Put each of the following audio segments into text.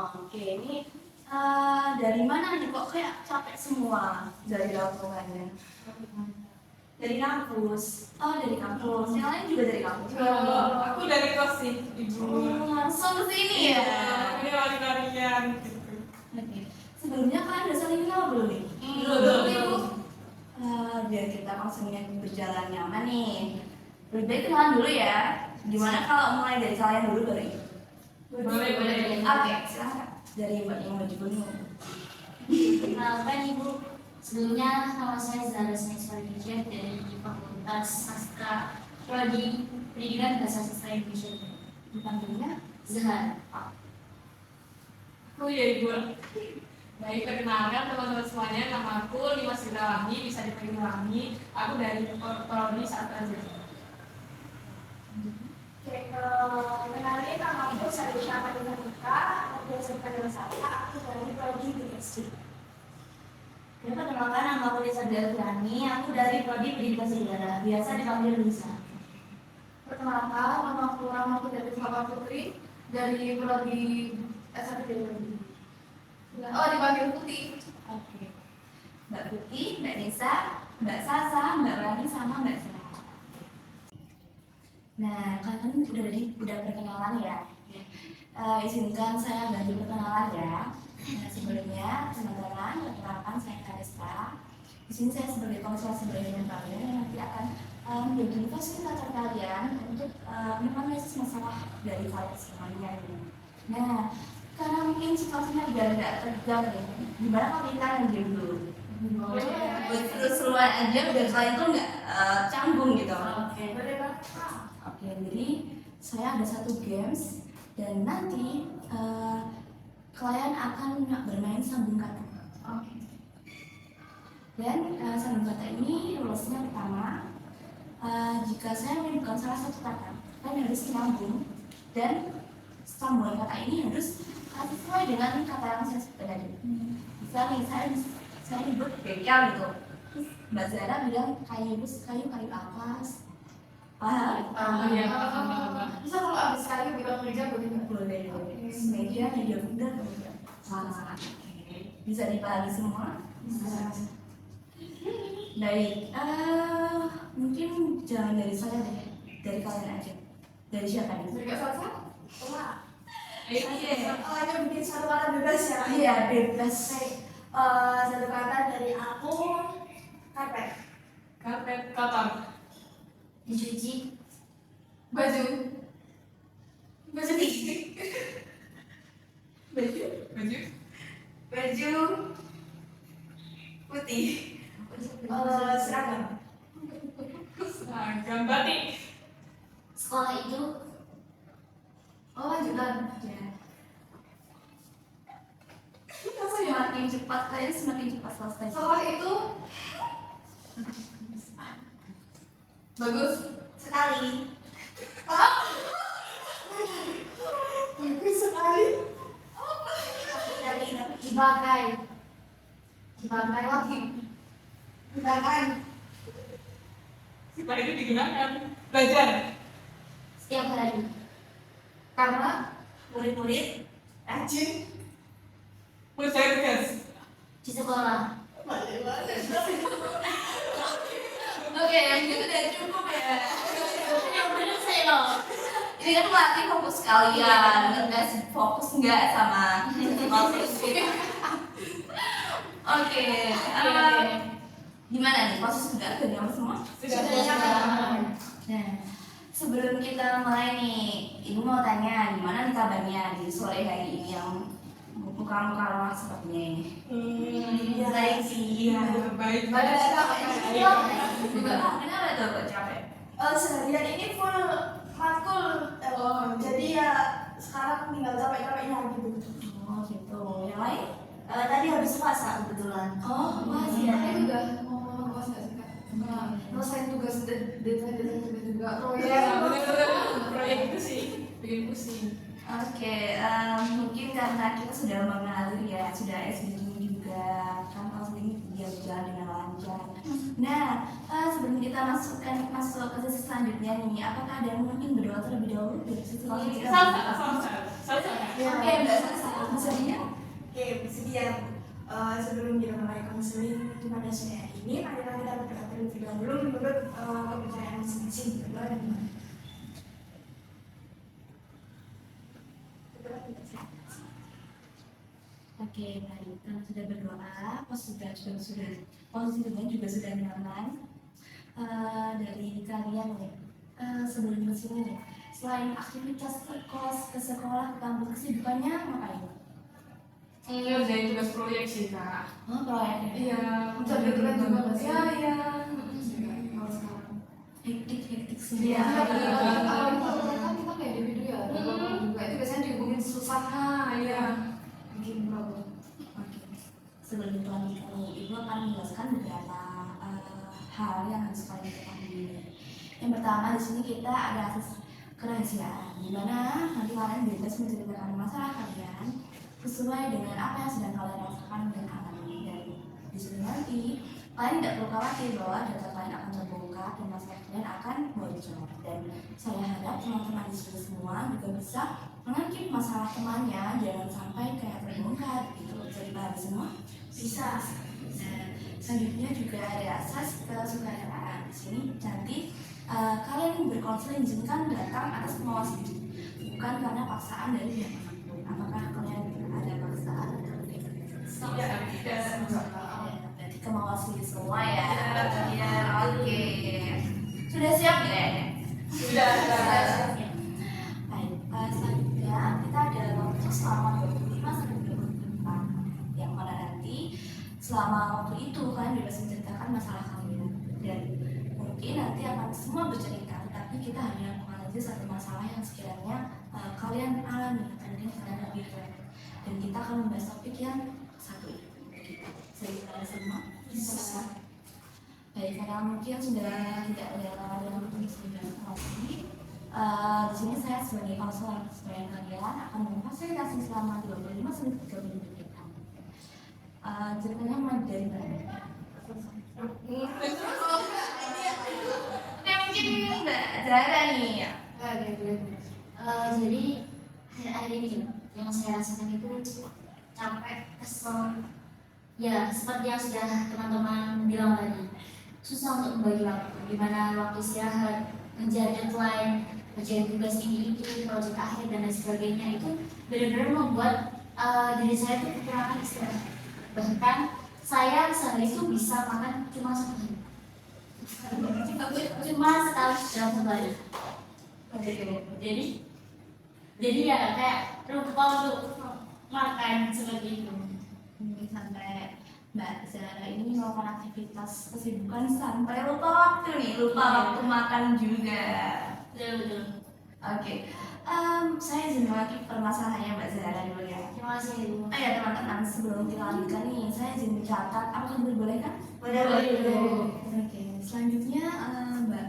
Oke, ini dari mana nih kok kayak capek semua dari laporannya? Dari kampus. Oh, dari kampus. Yang lain juga dari kampus. Aku dari kos sih, Ibu. Langsung ke sini ya. Ini lari-larian gitu. Oke. Sebelumnya kalian udah saling kenal belum nih? Belum. Ibu. Biar kita langsungnya berjalan nyaman nih. Lebih baik kenalan dulu ya. Gimana kalau mulai dari kalian dulu baru Ibu? Boleh. Oke, silakan. Dari Mbak yang baju kuning. Kenalkan Ibu, sebelumnya nama saya Zahra Sainswar Indonesia dari Fakultas Sastra Prodi Pendidikan Bahasa Sastra Indonesia. Dipanggilnya Zahra. Oh iya Ibu. Baik, perkenalkan teman-teman semuanya, nama aku Limas Lami, bisa dipanggil Lami. Aku dari Prodi Sastra Indonesia. Oke, kenalin nama aku Sarisha Madinah, biasa dipanggil saya. Aku dari Prodi BSc. Ya, perkenalkan nama aku Lisa Delviani, aku dari Prodi Pendidikan Sejarah, biasa dipanggil Lisa. Perkenalkan, nama aku dari Fava Putri dari Prodi S1 Geologi. Oh, dipanggil Putih. Oke. Mbak Putih, Mbak Nisa, Mbak Sasa, Mbak Rani, sama Mbak Sera. Nah, kalian udah perkenalan ya. Izinkan saya bantu perkenalan ya. Nah, sebelumnya teman-teman, perkenalkan saya Karista. Di sini saya sebagai konselor dengan kalian yang nanti akan menjadi fasilitator kalian untuk menganalisis masalah dari kalian semuanya. Nah, karena mungkin situasinya biar nggak tegang nih, gimana kalau kita yang dulu? Seru-seruan aja biar kalian tuh nggak canggung gitu. Boleh, Pak? Oke, jadi saya ada satu games dan nanti kalian akan bermain sambung kata. Oke. Dan sambung kata ini rulesnya pertama, jika saya menemukan salah satu kata, kalian harus nyambung dan sambungan kata ini harus sesuai dengan kata yang saya sebutkan tadi. Misalnya saya nyebut bengkel gitu, terus Mbak Zara bilang kayu apas. Paham? Iya. Bisa kalau habis kayu bilang meja boleh nggak? Boleh. Media benar. Sama. Bisa dipahami semua? Bisa. Baik, mungkin jangan dari saya deh, dari kalian aja. Dari siapa nih? Dari Kak Salsa? Wah. Iya. Hanya bikin satu kata bebas ya? Iya, bebas. Satu kata dari aku, karpet. Karpet kotor. Dicuci, Baju. Baju tinggi. Baju. Baju putih. Seragam. Seragam batik. sekolah itu Oh, lanjutan. Ya. Semakin cepat kalian semakin cepat selesai. Sekolah itu bagus sekali. Bagus sekali. dipakai, Lagi. Gunakan. Sifat itu digunakan. Belajar. setiap hari, Karena Murid-murid, rajin. Mengerjakan tugas. di sekolah. oke, yang itu udah cukup ya. Yang bener saya loh. Ini kan melatih fokus kalian, nggak fokus nggak sama fokus. Oke, gimana nih? Fokus sudah nyaman semua? Sudah. Nah, sebelum kita mulai nih, Ibu mau tanya gimana nih kabarnya di sore hari ini yang muka-muka lemah sepertinya ini? Baik sih. Baik. Badan capek. Juga kenapa tuh kok capek? Seharian ini full matkul. Jadi ya sekarang tinggal capek-capeknya gitu. Oh gitu. Yang lain? Tadi habis puasa kebetulan. Oh masih Saya ya. juga mau nggak sih kak? Selesai tugas deadline juga proyek. Ya, bener-bener proyek itu sih bikin pusing. Oke, mungkin karena kita sudah mengalir ya, sudah SD juga juga kan counseling biar berjalan dengan lancar. Nah, sebelum kita masuk ke sesi selanjutnya nih, apakah ada yang mungkin berdoa terlebih dahulu dari situ langsung kita Oke, Mbak Sasa. bersedia? Oke, bersedia. Sebelum kita mulai konseling pada sore hari ini, marilah kita berdoa terlebih dahulu menurut kepercayaan masing-masing. Berdoa dan iman. Oke, baik. Kalau sudah berdoa, posisinya juga sudah nyaman. Dari kalian nih, sebelum ke sini nih, selain aktivitas ke kos, ke sekolah, ke kampus, kesibukannya ngapain? Ngerjain tugas proyek sih kak. Oh, proyek. Iya. Kebetulan juga masih. Iya. Hektik Iya. Kan kita kayak di video ya, juga itu biasanya dihubungin susah. Iya. Bikin problem. Oke. Sebelum itu lanjut nih, Ibu akan menjelaskan beberapa hal yang harus kalian ketahui. Yang pertama di sini kita ada akses kerahasiaan, di mana nanti kalian bebas menceritakan masalah kalian sesuai dengan apa yang sedang kalian rasakan dan alami. Dan di sini nanti kalian tidak perlu khawatir bahwa data kalian akan terbongkar dan masalah kalian akan bocor. Dan saya harap teman-teman di sini semua juga bisa mengangkit masalah temannya, jangan sampai kayak terbongkar gitu. Jadi paham semua? Bisa. Nah, selanjutnya juga ada asas kesukaraan. Di sini nanti kalian berkonseling izinkan datang atas kemauan sendiri, bukan karena paksaan dari pihak manapun. Apakah kalian ada paksaan atau tidak? Berarti kemauan sendiri semua ya. Ya, oke. Sudah siap ya? Sudah. Baik, selanjutnya kita ada waktu selama 25 sampai 24, yang mana nanti selama waktu itu kalian bebas menceritakan masalah kalian, dan mungkin nanti akan semua bercerita, tapi kita hanya menganalisis satu masalah yang sekiranya kalian alami atau mungkin kalian lebih berat, dan kita akan membahas topik yang satu itu. Jadi kalian semua bisa. Baik, karena mungkin sudah tidak ada yang sudah lagi. Di sini saya sebagai konselor supaya kalian akan memfasilitasi selama 25 sampai 30 menit. Ceritanya mulai dari mana? Mungkin Mbak Zara nih. Jadi akhir-akhir ini yang saya rasakan itu capek, kesel. Ya, seperti yang sudah teman-teman bilang tadi, susah untuk membagi waktu. Dimana waktu istirahat, ngejar deadline, ngerjain tugas ini itu, proyek akhir dan lain sebagainya itu benar-benar membuat diri saya itu kekurangan istirahat. Bahkan saya sehari itu bisa makan cuma sekali, cuma sekali dalam sebulan. Jadi ya kayak lupa untuk makan seperti itu. Mungkin sampai Mbak Zara ini melakukan aktivitas kesibukan sampai lupa waktu nih, lupa waktu makan juga. Betul. Oke, saya izin mewakili permasalahannya Mbak Zara dulu ya. Terima kasih Ibu. Ya teman-teman, sebelum kita lanjutkan nih, saya izin mencatat, apakah diperbolehkan? Boleh. Oke, selanjutnya Mbak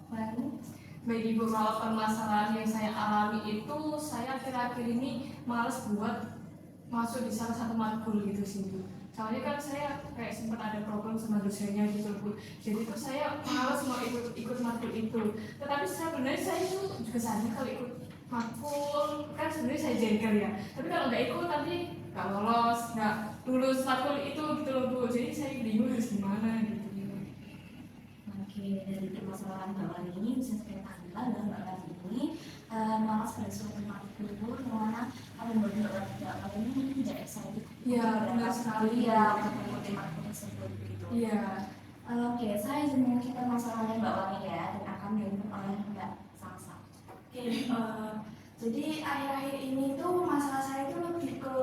Wani. Baik Ibu, kalau permasalahan yang saya alami itu, saya akhir-akhir ini malas buat masuk di salah satu matkul gitu sih Bu. Soalnya kan saya kayak sempat ada problem sama dosennya gitu Bu. Jadi tuh saya malas mau ikut matkul itu. Tetapi sebenarnya saya itu juga sadar kalau ikut matkul kan sebenarnya saya jengkel ya. Tapi kalau nggak ikut nanti nggak lolos, nggak lulus matkul itu gitu loh Bu. Jadi saya bingung harus gimana gitu. Oke, dari permasalahan Mbak Wani ini bisa saya tanggal bahwa Mbak Wani ini malas pada suatu matkul, karena kalau Mbak Wani ini tidak excited. Iya, benar sekali. Ya, untuk mengikuti matkul tersebut gitu. Iya. Oke, saya izin mengikuti masalahnya Mbak Wani ya, dan akan diundur oleh Mbak Salsa. Oke, jadi akhir-akhir ini tuh masalah saya itu lebih ke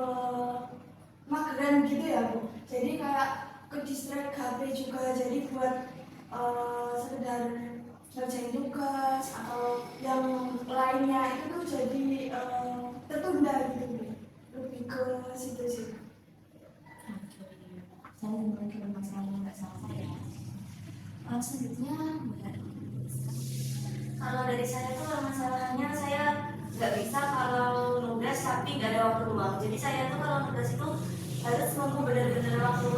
mageran gitu ya Bu. Jadi kayak ke distract HP juga, jadi buat sekedar ngerjain tugas atau yang lainnya itu tuh jadi tertunda gitu Bu. Lebih ke situ sih. Oke, saya izin mengikuti masalahnya Mbak Salsa ya. Selanjutnya Mbak. Kalau dari saya tuh masalahnya saya nggak bisa kalau nugas tapi nggak ada waktu luang. Jadi saya tuh kalau nugas itu harus nunggu benar-benar waktu.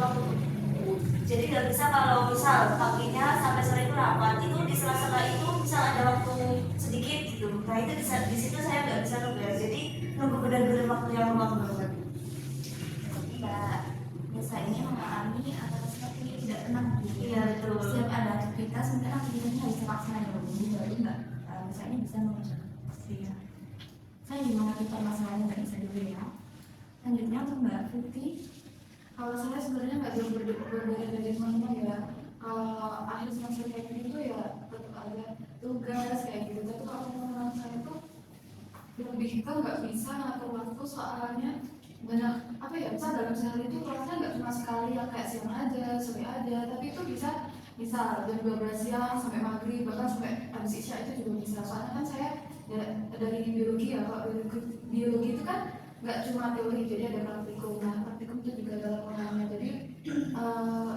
Jadi nggak bisa kalau misal paginya sampai sore itu rapat, itu di sela-sela itu misal ada waktu sedikit gitu. Nah itu di situ saya nggak bisa nunggu ya. Jadi nunggu benar-benar waktu yang luang banget. Mbak Nisa ini mengalami atau seperti tidak tenang gitu. Iya betul. Setiap ada aktivitas mungkin aktivitasnya harus terlaksana dulu baru Mbak Nisa ini bisa mengerjakan. Iya. Saya juga mengerti permasalahannya Mbak Nisa dulu ya. Selanjutnya untuk Mbak Putih. Kalau saya sebenarnya nggak jauh berbeda dari teman-teman ya. Kalau akhir semester kayak gini tuh ya tetap ada tugas kayak gitu. Tapi kalau teman-teman saya tuh lebih kita nggak bisa ngatur waktu soalnya banyak apa ya, bisa dalam sehari itu kelasnya nggak cuma sekali yang kayak siang aja, sore aja, tapi itu bisa jam 12 siang sampai maghrib, bahkan sampai habis isya itu juga bisa. Soalnya kan saya ya, dari biologi ya, kalau biologi itu kan nggak cuma teori, jadi ada praktikum. Nah praktikum itu juga ada laporannya. Jadi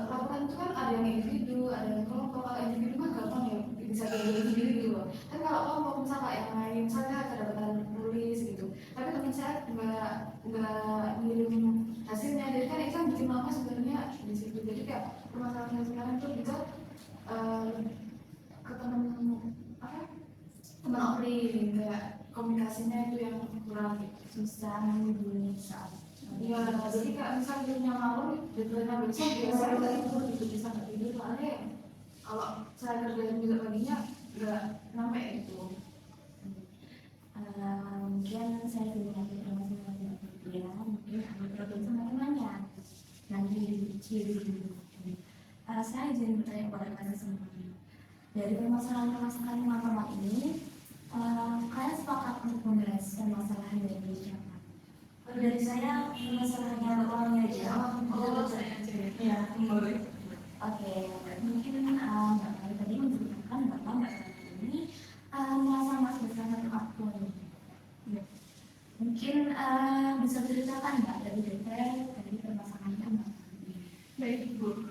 laporan itu kan ada yang individu, ada yang kelompok. Kalau individu kan gampang ya, bisa diri sendiri gitu loh. Kan kalau kelompok misalnya yang lain, misalnya kedapatan nulis gitu, tapi teman saya nggak ngirim hasilnya, jadi kan itu yang bikin lama sebenarnya di situ. Jadi kayak permasalahan sekarang tuh juga ke teman offering, kayak komunikasinya itu yang kurang Susah menghubungi saat. iya. Jadi kayak misalnya jadinya malam deadline besok biasa nggak tidur gitu, bisa nggak tidur soalnya kalau saya kerjain juga paginya nggak nyampe itu. Mungkin saya juga nanti permasalahan yang berbeda, mungkin ada problem sama temannya. Nanti ciri saya izin bertanya kepada kalian semua. Dari permasalahan teman-teman ini, kalian sepakat untuk membahas permasalahan dari siapa? Kalau dari saya masalahnya orangnya aja. Oh saya aja Ya, boleh. oke. Mungkin Mbak Kali tadi menceritakan bahwa Mbak Kali ini merasa masih bersama akun. Mungkin bisa ceritakan Mbak lebih detail dari permasalahannya Mbak. Baik Bu,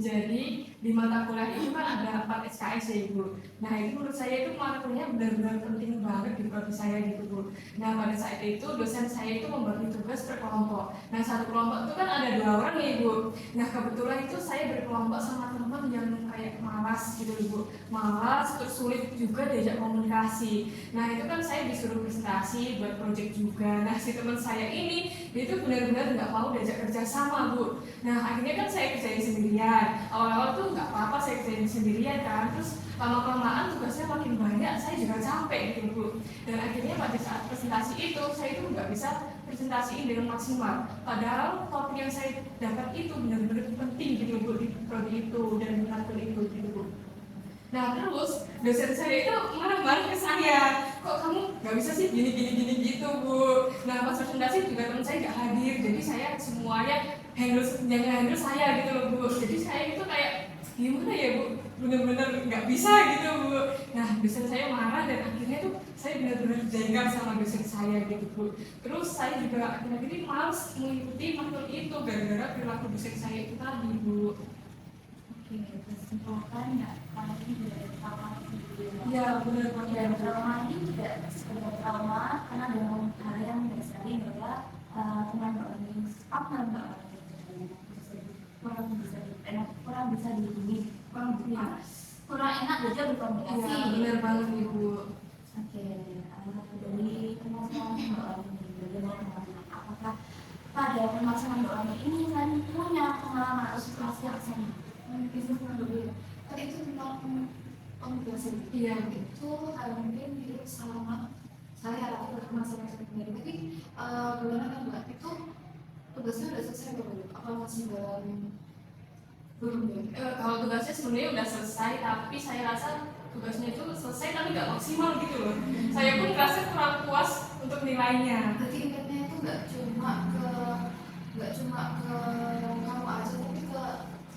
jadi di mata kuliah itu kan ada 4 SKS ya Ibu. Nah itu menurut saya itu mata kuliah benar-benar penting banget di prodi saya gitu Bu. Nah pada saat itu dosen saya itu membagi tugas per kelompok. Nah satu kelompok itu kan ada 2 orang nih Ibu. Nah kebetulan itu saya berkelompok sama teman yang kayak malas gitu Ibu. Malas, terus sulit juga diajak komunikasi. Nah itu kan saya disuruh presentasi buat project juga. Nah si teman saya ini dia itu benar-benar nggak mau diajak kerja sama Bu. Nah akhirnya kan saya kerjain sendirian. Awal-awal tuh nggak apa-apa saya kerjain sendirian kan, terus lama-kelamaan tugasnya makin banyak, saya juga capek gitu Bu. Dan akhirnya pada saat presentasi itu saya itu nggak bisa presentasiin dengan maksimal. Padahal topik yang saya dapat itu benar-benar penting gitu Bu di prodi itu dan matkul itu gitu Bu. Nah terus dosen saya itu marah-marah ke saya, kok kamu nggak bisa sih gini gitu Bu. Nah pas presentasi juga teman saya nggak hadir, jadi saya semuanya handle saya gitu loh Bu. Jadi saya itu kayak gimana ya Bu, bener-bener nggak bisa gitu Bu. Nah dosen saya marah dan akhirnya tuh saya benar-benar jengkel sama dosen saya gitu Bu. Terus saya juga akhirnya males mengikuti matkul itu gara-gara perilaku dosen saya itu tadi Bu. Oke, kesimpulan nggak? Karena ini juga ada trauma sendiri. Iya benar Dan trauma ini tidak sekedar trauma karena ada hal yang tidak sekali bahwa teman berorganisasi kurang bisa dihubungi, kurang enak belajar berkomunikasi. Iya benar banget Ibu. Oke, dari permasalahan doa ini, bagaimana apakah pada permasalahan doa ini kan punya pengalaman atau situasi yang sama? Itu dulu ya. Kan itu tentang komunikasi. Iya itu mungkin hidup selama saya atau masalah sendiri. Tapi bagaimana kan Mbak, itu tugasnya udah selesai belum? Apa masih belum ya? Kalau tugasnya sebenarnya udah selesai, tapi saya rasa tugasnya itu selesai tapi nggak maksimal gitu loh. Saya pun merasa kurang puas untuk nilainya. Berarti ingatnya itu nggak cuma ke kamu aja, tapi ke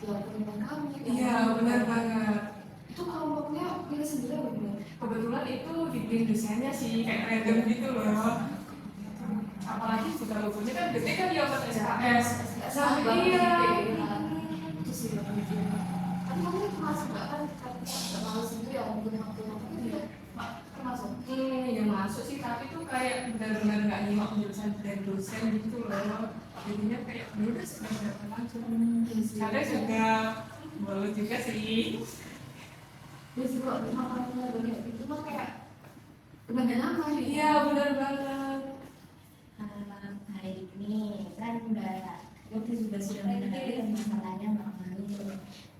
teman kami. Iya benar banget. Itu kelompoknya pilih sendiri apa gimana? Kebetulan itu dipilih dosennya sih, kayak random gitu loh. Apalagi juga logonya kan gede kan ya buat SKS. Iya. Itu sih yang bikin. Tapi kamu termasuk nggak kan? Nggak males itu ya mungkin waktu itu ya termasuk. Ya masuk sih, tapi tuh kayak benar-benar nggak nyimak penjelasan tulisan dari dosen gitu loh, jadinya kayak udah sudah langsung. Kadang juga boleh juga sih. Terus kalau makanannya banyak itu mah kayak tenaga lama gitu. Iya benar banget. Hari ini kan Mbak Yofi juga sudah mengenai masalahnya Mbak Mami.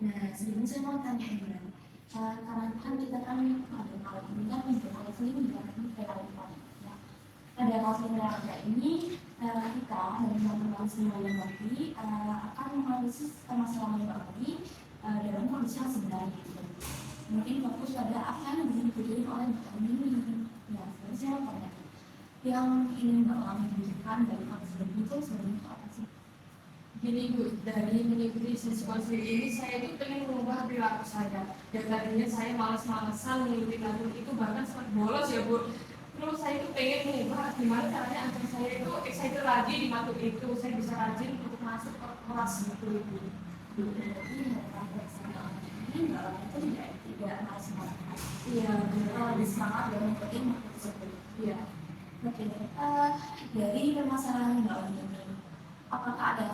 Nah sebelumnya saya mau tanya Mbak, karena kan kita kan kalau ini kan konseling bukan terapi. Pada konseling terapi ini kita dari teman-teman semua yang Yofi akan menganalisis permasalahan Mbak Mami dalam kondisi yang sebenarnya. Mungkin fokus pada apa yang dibutuhkan oleh Mbak Mami ini. Ya, sebenarnya saya mau tanya, yang ingin Mbak Mami butuhkan dari konseling itu sebenarnya apa sih? Gini Bu, dari mengikuti sesi konseling ini saya itu pengen mengubah perilaku saya. Dan tadinya saya malas-malasan mengikuti lagu itu, bahkan sempat bolos ya Bu. Terus saya itu pengen mengubah gimana caranya agar saya itu excited lagi di matkul itu, saya bisa rajin untuk masuk ke kelas gitu Bu. Berarti harapan saya ini Mbak Mami itu tidak maksimal. Iya, Lebih semangat dan mengikuti matkul tersebut. iya. Oke, dari permasalahan Mbak Mami ini, apakah ada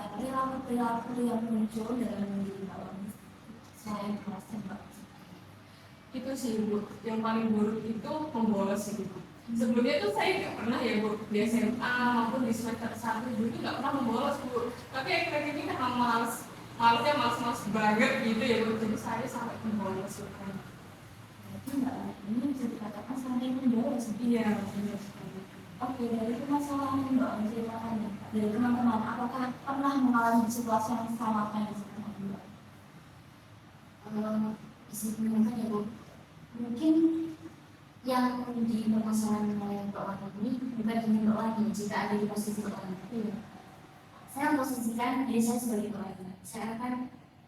perilaku yang muncul dalam diri Mbak Mami selain kelasnya Mbak? Itu sih Bu, yang paling buruk itu membolos sih Bu. Sebelumnya tuh saya nggak pernah ya Bu, di SMA maupun di semester 1 dulu tuh nggak pernah membolos Bu. Tapi akhir-akhir ini kan malasnya malas banget gitu ya Bu, jadi saya sampai membolos Bu. Berarti Mbak Mami ini bisa dikatakan sampai menjual sendiri. Iya, benar sekali. Oke, dari permasalahan yang Mbak Mami ceritakan ya, dari teman-teman, apakah pernah mengalami situasi yang sama kayak di sana Mbak? Bisa dimenangkan ya Bu. Mungkin yang dipermasalahan oleh Mbak Wani ini bukan hanya Mbak Wani jika ada di posisi Mbak Wani. Iya. Saya memposisikan diri saya sebagai Mbak Wani. Saya akan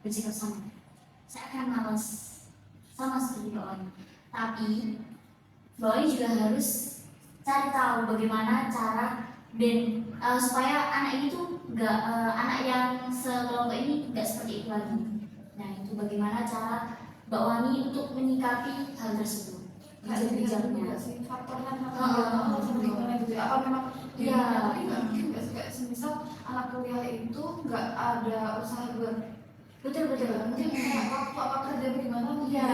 bersikap sama. Saya akan malas sama seperti Mbak Wani. Tapi Mbak Wani juga harus cari tahu bagaimana cara dan supaya anak ini tuh nggak anak yang sekelompok ini nggak seperti itu lagi. Nah itu bagaimana cara Mbak Wani untuk menyikapi hal tersebut. Bijak-bijaknya. Faktornya Oh, gimana gitu ya? Apa memang Iya. tapi nggak mungkin nggak sih, kayak semisal anak kuliah itu nggak ada usaha buat Betul. mungkin kayak waktu apa kerja bagaimana Iya.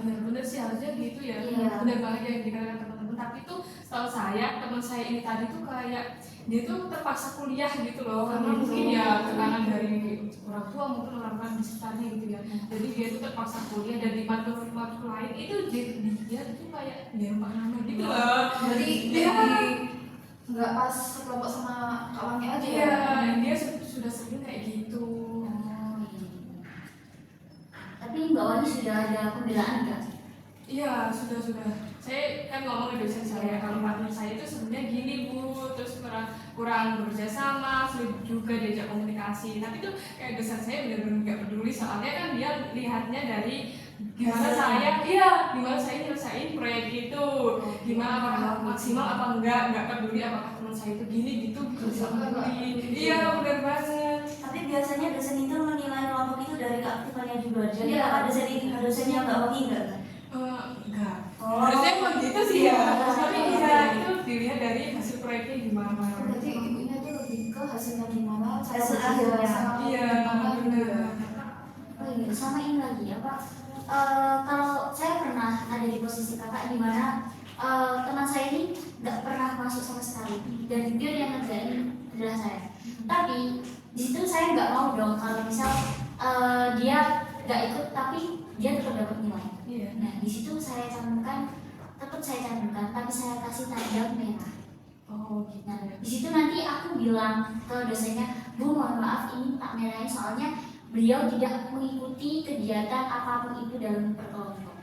Benar, benar sih harusnya gitu ya. Iya. Benar banget yang dikatakan teman-teman. Tapi tuh setahu saya teman saya ini tadi tuh kayak dia tuh terpaksa kuliah gitu loh, karena Gitu. mungkin ya tekanan dari orang tua mungkin orang-orang di sekitarnya gitu ya. Jadi dia tuh terpaksa kuliah dan di matkul lain itu dia tuh kayak dia lupa nama gitu loh. Jadi Iya. nggak pas kelompok sama kawannya aja Iya, ya. dia sudah sering kayak gitu. Oh, iya. Tapi Mbak Wani sudah ada pembelaan nggak? Iya, sudah. Saya kan ngomong ke dosen saya, kalau partner saya itu sebenarnya gini Bu, terus kurang bekerja sama, sulit juga diajak komunikasi. Tapi tuh kayak dosen saya benar-benar nggak peduli, soalnya kan dia lihatnya dari gimana saya nyelesain proyek itu, gimana apakah maksimal apa nggak peduli apakah teman saya itu gini gitu, nggak peduli. Iya, benar banget. Tapi biasanya dosen itu menilai kelompok itu dari keaktifannya juga. Jadi Iya. apa dosennya Mbak Wani enggak kan? Enggak. Oh. Harusnya emang gitu sih ya. Tapi Iya. iya, itu dilihat dari hasil proyeknya gimana. Berarti ibunya tuh lebih ke hasilnya gimana, cara Hasil bekerja akhirnya. sama Iya, gimana gitu ya. benar. Oh iya, sama ini lagi ya Pak. Kalau saya pernah ada di posisi kakak di mana teman saya ini nggak pernah masuk sama sekali dan jujur yang ngerjain adalah saya. Tapi di situ saya nggak mau dong kalau misal dia nggak ikut tapi dia tetap dapat nilai. Iya. Nah di situ saya cantumkan, tapi saya kasih tanda merah. Oh, gitu. Nah di situ nanti aku bilang ke dosennya, Bu mohon maaf ini tak merahin soalnya beliau tidak mengikuti kegiatan apapun itu dalam perkelompok.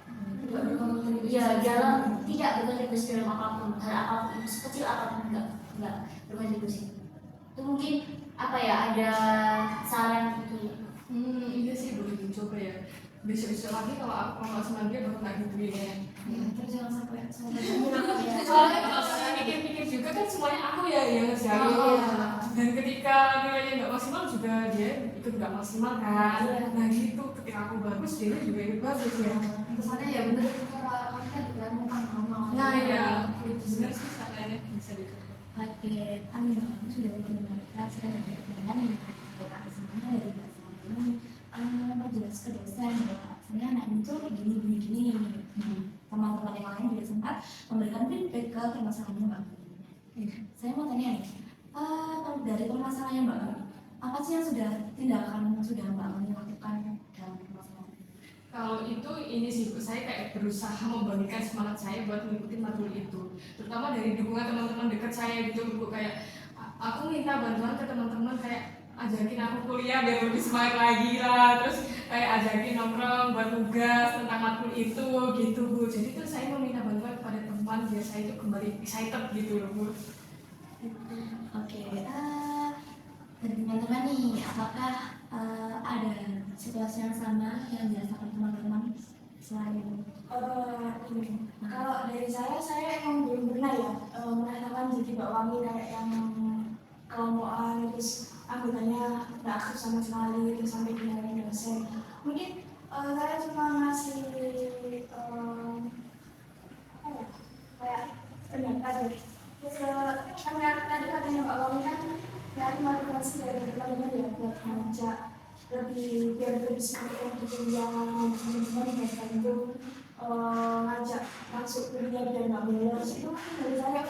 Nggak berkontribusi. Ya dalam tidak berkontribusi dalam apapun, hal apapun itu sekecil apapun enggak berkontribusi. Itu mungkin apa ya, ada saran gitu. Iya sih boleh dicoba ya. Besok-besok lagi kalau aku nggak sama dia baru nggak gitu ya. Terus jangan sampai Soalnya kalau saya mikir-mikir juga kan semuanya aku ya yang ngerjain. Oh. Dan ketika nilainya nggak maksimal juga dia ikut nggak maksimal kan. Nah gitu, ketika aku bagus dia juga ikut bagus ya. Kesannya ya bener, karena kan juga numpang ngomong. Nah ya, itu benar sih caranya bisa dicoba. Oke, kami sudah mendengarkan segala pertanyaan yang disampaikan semuanya dari Mbak Sani. Menjelas ke dosen bahwa sebenarnya anak ini tuh gini. Teman-teman yang lain juga sempat memberikan feedback ke permasalahannya Mbak. Saya mau tanya nih, dari permasalahannya Mbak, apa sih yang tindakan sudah Mbak lakukan dalam permasalahan ini? Kalau itu ini sih Bu, saya kayak berusaha membangkitkan semangat saya buat mengikuti matkul itu, terutama dari dukungan teman-teman dekat saya gitu Bu. Kayak aku minta bantuan ke teman-teman, kayak ajakin aku kuliah biar lebih semangat lagi lah, terus kayak ajakin nongkrong buat tugas tentang matkul itu gitu Bu. Jadi tuh saya meminta bantuan kepada teman biar saya itu kembali excited gitu loh Bu. Oke, dari teman-teman nih, apakah ada situasi yang sama yang dirasakan teman-teman selain Kalau dari saya emang belum pernah ya merasakan jadi Mbak Wami kayak yang kelompokan terus anggotanya nggak aktif sama sekali terus sampai dimarahin dosen. Mungkin saya cuma ngasih kayak pendapat ya. Terus kan tadi katanya Mbak Wami kan nyari motivasi dari teman-teman ya buat ngajak lebih biar lebih semangat untuk kuliah, teman-teman biasanya itu ngajak masuk kuliah biar nggak bolos. Itu dari saya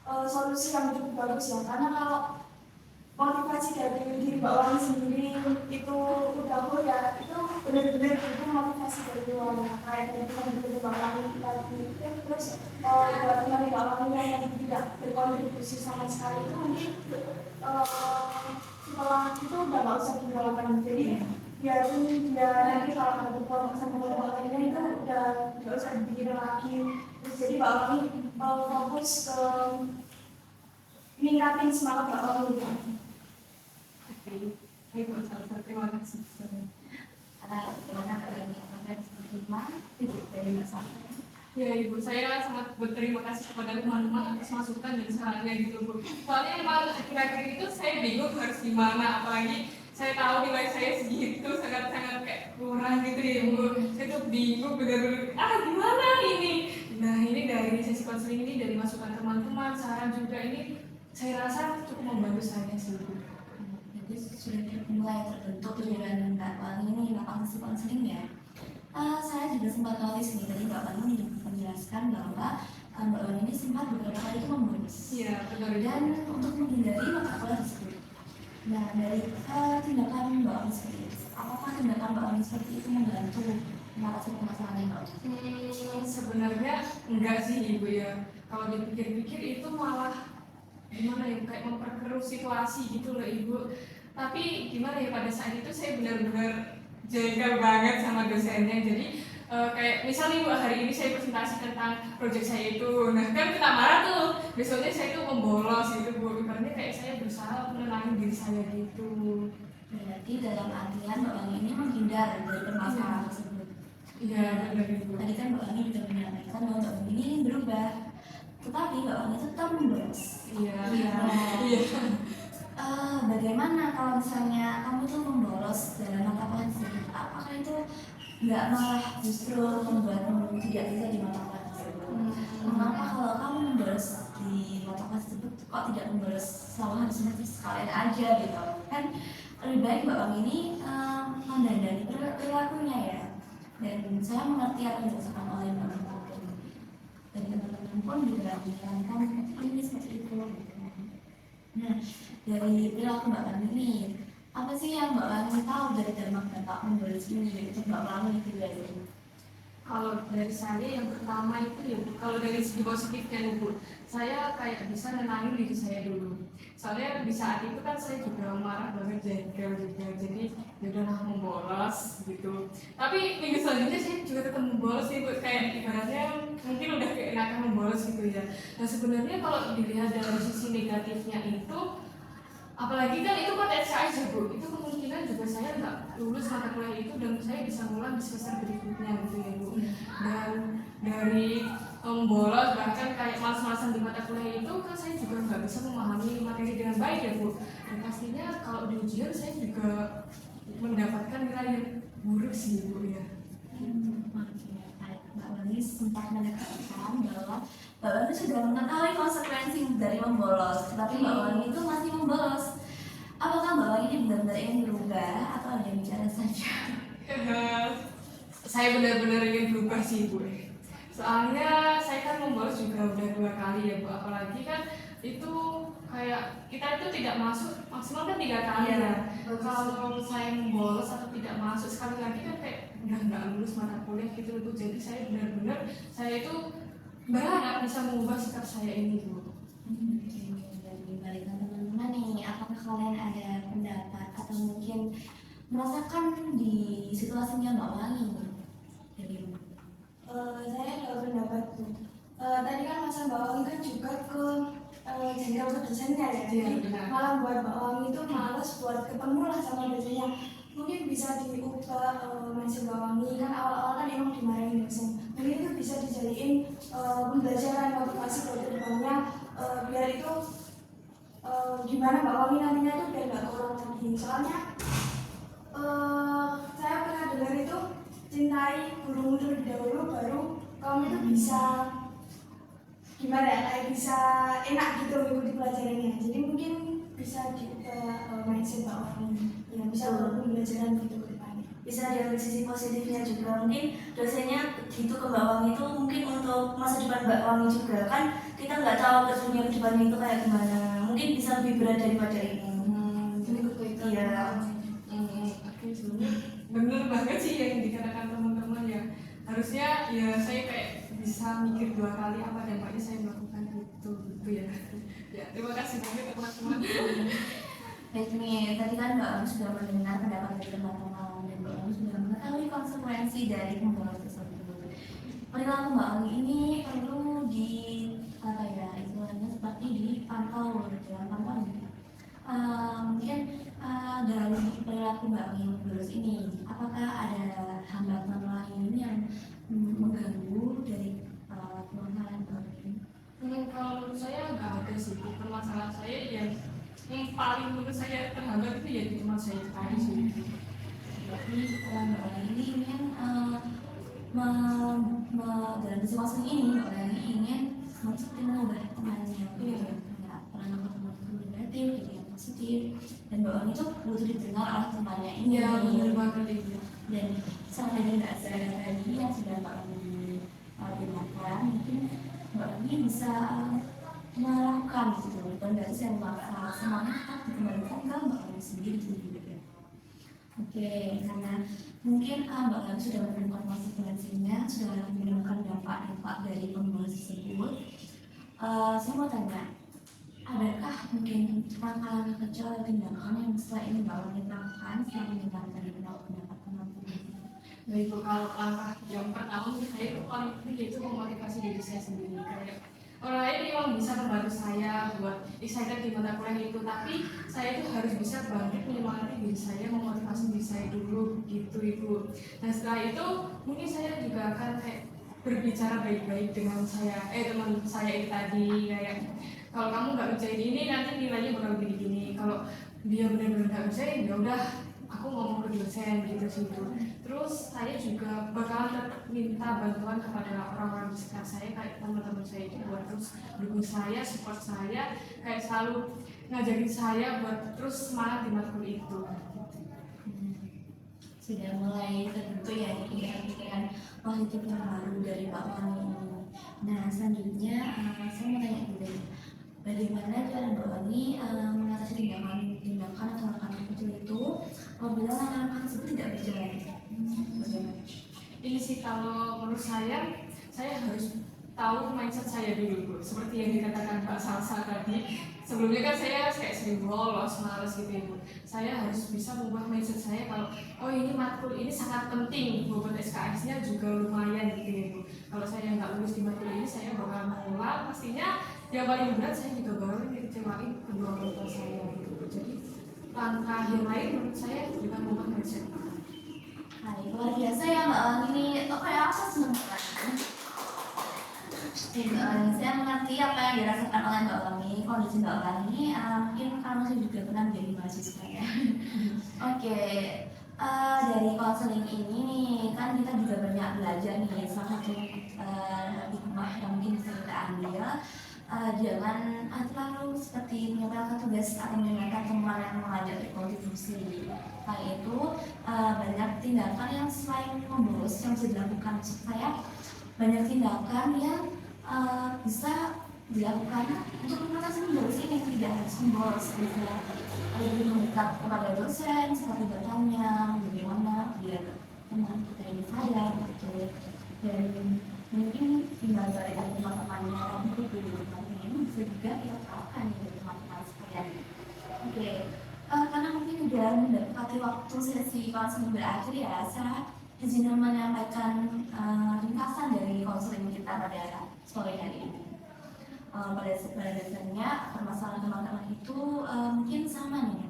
udah solusi yang cukup bagus ya, karena kalau motivasi dari diri Mbak Wani sendiri itu udah ya, itu benar-benar itu motivasi dari luar kayak dari teman-teman Mbak Wani tadi. Terus buat teman Mbak Wani yang tidak berkontribusi sama sekali itu mungkin setelah itu udah nggak usah dilakukan. Jadi biarin dia nanti kalau ada performa sama Mbak Wani itu udah nggak usah dipikirin lagi. Terus jadi Mbak Wani fokus ke meningkatin semangat Mbak Wani. Terima kasih. Bagaimana kalian yang menerima feedback dari Mbak Sani? Ya Ibu, saya sangat berterima kasih kepada teman-teman atas masukan dan sarannya gitu Bu. Soalnya emang akhir-akhir itu saya bingung harus gimana, apalagi saya tahu nilai saya segitu sangat-sangat kayak kurang gitu ya Bu. Saya tuh bingung bener-bener, gimana ini? Nah ini dari sesi konseling ini, dari masukan teman-teman, saran juga ini saya rasa cukup membantu saya sih Bu. Jadi sudah mulai terbentuk tujuan Mbak Wani ini melakukan sesi konseling ya. Saya juga sempat nulis nih, tadi Mbak Wani menjelaskan bahwa Mbak Wani ini sempat beberapa kali itu membolos. Iya, betul. Dan untuk menghindari mata kuliah tersebut. Nah, dari tindakan Mbak Wani seperti itu, apakah tindakan Mbak Wani seperti itu membantu mengatasi permasalahan yang Mbak Wani? Sebenarnya enggak sih Ibu ya. Kalau dipikir-pikir itu malah gimana ya, kayak memperkeruh situasi gitu loh Ibu. Tapi gimana ya, pada saat itu saya benar-benar jengkel banget sama dosennya. Jadi kayak misalnya Ibu hari ini saya presentasi tentang proyek saya itu, nah kan kita marah tuh, besoknya saya itu membolos gitu Bu. Ibaratnya kayak saya berusaha menenangin diri saya gitu. Berarti dalam artian Mbak Wani ini menghindar dari permasalahan tersebut. Iya, benar Ibu. Tadi kan Mbak Wani juga menyampaikan bahwa Mbak Wani ini ingin berubah, tetapi Mbak Wani tetap membolos. Iya. Bagaimana kalau misalnya kamu tuh membolos dalam mata kuliah tersebut? Apakah itu nggak malah justru membuatmu tidak bisa di mata kuliah tersebut? Mengapa kalau kamu membolos di mata kuliah tersebut kok tidak membolos selama harus semester sekalian aja gitu? Kan lebih baik Mbak Wang ini mendandani perilakunya ya. Dan saya mengerti apa yang dilakukan oleh Mbak Wang dan teman-teman pun juga menjalankan ini seperti itu. Nah, dari perilaku Mbak Wani ini, apa sih yang Mbak Wani tahu dari dampak membolos ini dari Mbak Wani itu dari? Kalau dari saya yang pertama itu ya Bu, kalau dari segi positifnya Bu, saya kayak bisa nenangin diri saya dulu. Soalnya di saat itu kan saya juga marah banget, jengkel juga, jadi ya udahlah membolos gitu. Tapi minggu selanjutnya saya juga tetap membolos sih Bu, kayak ibaratnya mungkin udah keenakan membolos gitu ya. Nah sebenarnya kalau dilihat dari sisi negatifnya itu, apalagi kan itu kan SKS ya Bu, itu kemungkinan juga saya nggak lulus mata kuliah itu dan saya bisa ngulang di semester berikutnya gitu ya Bu. Dan dari membolos bahkan kayak malas-malasan di mata kuliah itu kan saya juga nggak bisa memahami materi dengan baik ya Bu. Dan pastinya kalau di ujian saya juga mendapatkan nilai yang buruk sih Bu ya. Mbak Wani sempat menekankan bahwa Mbak Wani sudah mengetahui konsekuensi dari membolos, tetapi Mbak Wani itu masih membolos. Apakah Mbak Wani ini benar-benar ingin berubah atau hanya bicara saja? Saya benar-benar ingin berubah sih Bu. Soalnya saya kan membolos juga udah 2 kali ya Bu, apalagi kan itu kayak kita itu tidak masuk maksimal kan 3 kali Iya, ya. Kalau saya membolos atau tidak masuk sekali lagi kan kayak udah nggak lulus mata kuliah gitu Bu. Jadi saya benar-benar saya itu berharap bisa mengubah sikap saya ini Bu. Dari barisan teman-teman nih, apakah kalian ada pendapat atau mungkin merasakan di situasinya Mbak Wani dari rumah? Saya ada pendapat tuh. Tadi kan masa Mbak Wangi kan juga ke jenderal ke dosennya ya. Iya, Jadi benar. malah buat Mbak Wangi itu males buat ketemu lah sama dosennya. Mungkin bisa diubah mindset Mbak Wangi kan awal-awal kan emang dimarahin dosen. Mungkin itu bisa dijadiin pembelajaran motivasi buat kedepannya biar itu gimana Mbak Wangi nantinya itu biar nggak keulang lagi. Soalnya saya pernah dengar itu cintai gurumu terlebih dahulu baru kamu itu bisa gimana ya kayak bisa enak gitu mengikuti pelajarannya. Jadi mungkin bisa diubah mindset Mbak Wani ya bisa pembelajaran gitu ke depannya. Bisa diambil sisi positifnya juga, mungkin dosennya gitu ke Mbak Wangi itu mungkin untuk masa depan Mbak Wangi juga kan kita nggak tahu ke dunia kedepannya itu kayak gimana, mungkin bisa lebih berat daripada ini. Iya. Oke, sebenarnya bener banget sih yang dikatakan teman-teman ya. Harusnya ya saya kayak bisa mikir 2 kali apa dampaknya saya melakukan itu gitu ya. Ya, terima kasih banyak teman-teman. Baik nih, tadi kan Mbak Wani sudah mendengar pendapat dari teman-teman dan Mbak Wani sudah mengetahui konsekuensi dari pembolos tersebut. Perilaku Mbak Wani ini perlu di apa ya istilahnya seperti dipantau dengan pantauan. Mungkin dari perilaku Mbak Wani yang lulus ini, apakah ada hambatan lain yang mengganggu dari permasalahan Mbak Wani? Kalau menurut saya nggak ada sih. Permasalahan saya yang paling menurut saya terhambat itu ya cuma saya tadi sih. Jadi Mbak Wani ini ingin dalam situasi ini Mbak Wani ingin mengubah temannya nggak pernah teman negatif jadi yang positif dan Mbak Wani itu butuh didengar oleh temannya ini. Iya, benar banget itu. Dan sama dengan Mbak Zara tadi yang sudah Mbak Wani dengarkan, mungkin Mbak Wani bisa melakukan gitu dan dari saya memaksa semuanya tetap dikembalikan ke Mbak Wani sendiri gitu. Oke, karena mungkin Mbak Wani sudah menemukan konsekuensinya, sudah menemukan dampak-dampak dari pembolos tersebut. Saya mau tanya, adakah mungkin langkah-langkah kecil atau tindakan yang setelah ini Mbak Wani lakukan setelah mendengar dari pendapat teman-teman? Baik, kalau langkah yang pertama saya itu paling penting yaitu memotivasi diri saya sendiri. Kayak orang lain memang bisa membantu saya buat excited di mata kuliah itu, tapi saya itu harus bisa bangkit menyemangati diri saya, memotivasi diri saya dulu gitu Ibu. Nah setelah itu mungkin saya juga akan kayak berbicara baik-baik dengan teman saya itu tadi kayak kalau kamu nggak ngerjain ini nanti nilainya bakal gini-gini. Kalau dia benar-benar nggak ngerjain ya udah aku ngomong ke dosen gitu sih Bu. Terus saya juga bakalan tetap minta bantuan kepada orang-orang di sekitar saya kayak teman-teman saya itu buat terus dukung saya, support saya, kayak selalu ngajarin saya buat terus semangat di matkul itu. Sudah mulai terbentuk ya pikiran-pikiran positif yang baru dari Pak Wani ini. Nah selanjutnya saya mau tanya dulu, bagaimana cara Mbak Wani mengatasi tindakan atau langkah kecil itu apabila langkah tersebut tidak berjalan? Bagaimana? Ini sih kalau menurut saya harus tahu mindset saya dulu Bu. Seperti yang dikatakan Pak Salsa tadi, sebelumnya kan saya kayak sering bolos, malas gitu ya Bu. Saya harus bisa mengubah mindset saya kalau oh ini matkul ini sangat penting, buat SKS-nya juga lumayan gitu ya Bu. Kalau saya nggak lulus di matkul ini saya bakal mengulang, pastinya yang paling berat saya juga bakal dikecewain kedua orang tua saya gitu. Jadi langkah yang lain menurut saya dengan mengubah mindset. Hai, luar biasa ya Mbak Wani ini. Oke, aku senang banget. Mbak Wani, saya mengerti apa yang dirasakan oleh Mbak Wani. Kondisi Mbak Wani, mungkin karena saya juga pernah menjadi mahasiswa ya. Oke, dari konseling ini nih, kan kita juga banyak belajar nih. Salah satu hikmah yang mungkin bisa kita ambil, jangan terlalu seperti menyampaikan tugas atau menyampaikan teman yang mengajak berkontribusi. Selain itu banyak tindakan yang selain membolos yang bisa dilakukan. Maksud saya banyak tindakan yang bisa dilakukan untuk mengatasi membolos ini, tidak harus membolos gitu ya. Lebih mendekat kepada dosen seperti bertanya bagaimana biar teman kita ini sadar gitu, dan mungkin tinggal dari teman-temannya yang ini bisa juga kita terapkan dari teman-teman sekalian. Oke, karena mungkin udah mendekati waktu sesi konseling berakhir ya, saya izin menyampaikan ringkasan dari konseling kita pada sore hari ini. Pada dasarnya permasalahan teman-teman itu mungkin sama nih,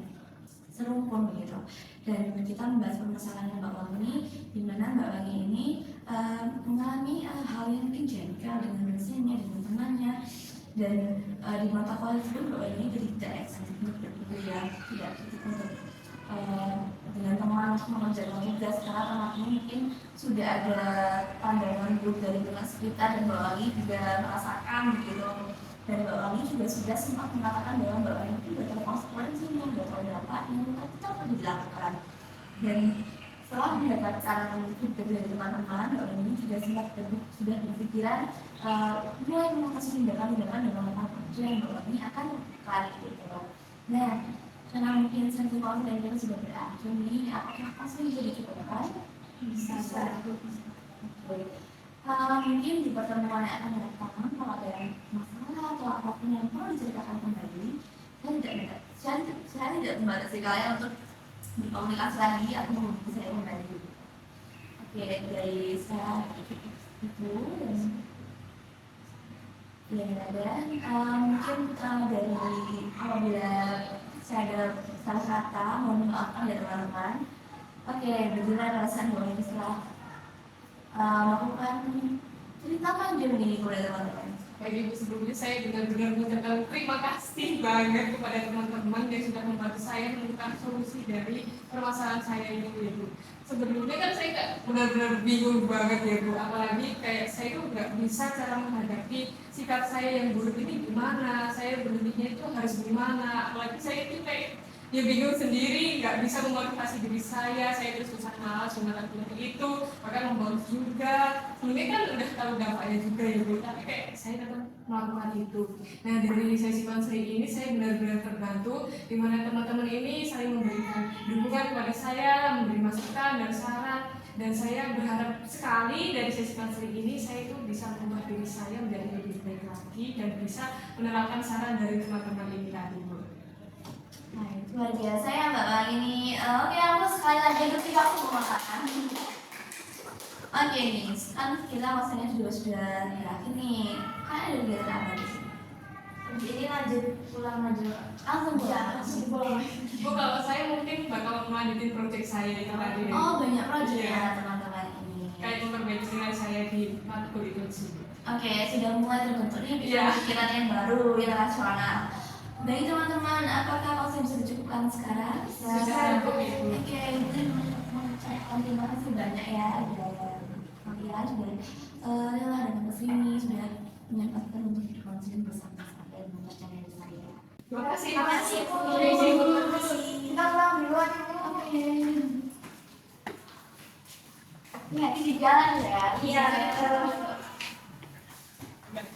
serumpun begitu, dan kita membahas permasalahan Mbak Wangi, di mana Mbak Wangi ini mengalami hal yang mungkin jengkel dengan dosennya, dengan temannya, dan di mata kuliah itu Mbak Wangi tidak eksentif gitu ya, tidak untuk dengan teman untuk mengerjakan tugas, karena teman ini mungkin sudah ada pandangan buruk dari lingkungan sekitar, dan Mbak Wangi juga merasakan begitu. Dan Mbak Wangi juga sudah sempat mengatakan bahwa Mbak Wangi itu sudah tahu konsekuensinya, sudah tahu dampaknya, tapi tetap dilakukan. Dan setelah mendapatkan feedback dari teman-teman, Mbak Wangi juga sudah berpikiran mulai mengatasi tindakan-tindakan dengan tahap kerja yang Mbak Wangi akan lakukan gitu. Nah, karena mungkin sentimen dan kita sudah berakhir nih, apakah pasti jadi cukup kan? Bisa. Mungkin di pertemuan yang akan datang, kalau ada masalah atau apapun yang perlu diceritakan kembali, saya tidak membatasi kalian untuk berkomunikasi lagi atau menghubungi saya kembali. Oke, dari saya itu dan mungkin dari apabila saya ada salah kata, mohon maafkan ya teman-teman. Oke, beginilah alasan bahwa setelah melakukan cerita panjang ini kepada teman-teman. Baik Ibu, sebelumnya saya benar-benar mengucapkan terima kasih banget kepada teman-teman yang sudah membantu saya menemukan solusi dari permasalahan saya ini Ibu. Sebelumnya kan saya benar-benar bingung banget ya Bu, apalagi kayak saya tuh nggak bisa cara menghadapi sikap saya yang buruk ini gimana, saya berhentinya itu harus gimana, apalagi saya itu kayak ya bingung sendiri, nggak bisa memotivasi diri saya terus susah malas mengatakan itu, bahkan membolos juga. Sebenarnya kan udah tahu dampaknya juga ya Bu, tapi kayak saya tetap melakukan itu. Nah dari sesi konseling ini saya benar-benar terbantu, di mana teman-teman ini saling memberikan dukungan kepada saya, memberi masukan dan saran, dan saya berharap sekali dari sesi konseling ini saya itu bisa mengubah diri saya menjadi lebih baik lagi dan bisa menerapkan saran dari teman-teman ini tadi Bu. Nah, itu luar biasa ya Mbak Bang ini. Oke, aku sekali lagi ketika aku mau makan. Oke nih, kan kita masanya juga sudah berakhir nih. Kan ada kegiatan apa di sini? Ini lanjut pulang aja. Langsung pulang. Bu, kalau saya mungkin bakal melanjutin proyek saya itu tadi. Oh, banyak proyek Iya. ya teman-teman ini. Kayak memperbaiki nilai saya di matkul itu sih. Oke, sudah mulai terbentuk nih Iya. pikiran yang baru, yang rasional. Baik teman-teman, apakah waktu bisa dicukupkan sekarang? Sudah cukup Ibu. Oke, mungkin mengucapkan terima kasih banyak ya dan kalian sudah rela datang ke sini, sudah menyempatkan untuk berkonseling bersama saya dan mempercayai saya. Terima kasih. Terima kasih, Bu. Terima kasih. Kita pulang duluan Bu. Oke. Ini hati di jalan ya. Iya. Baik.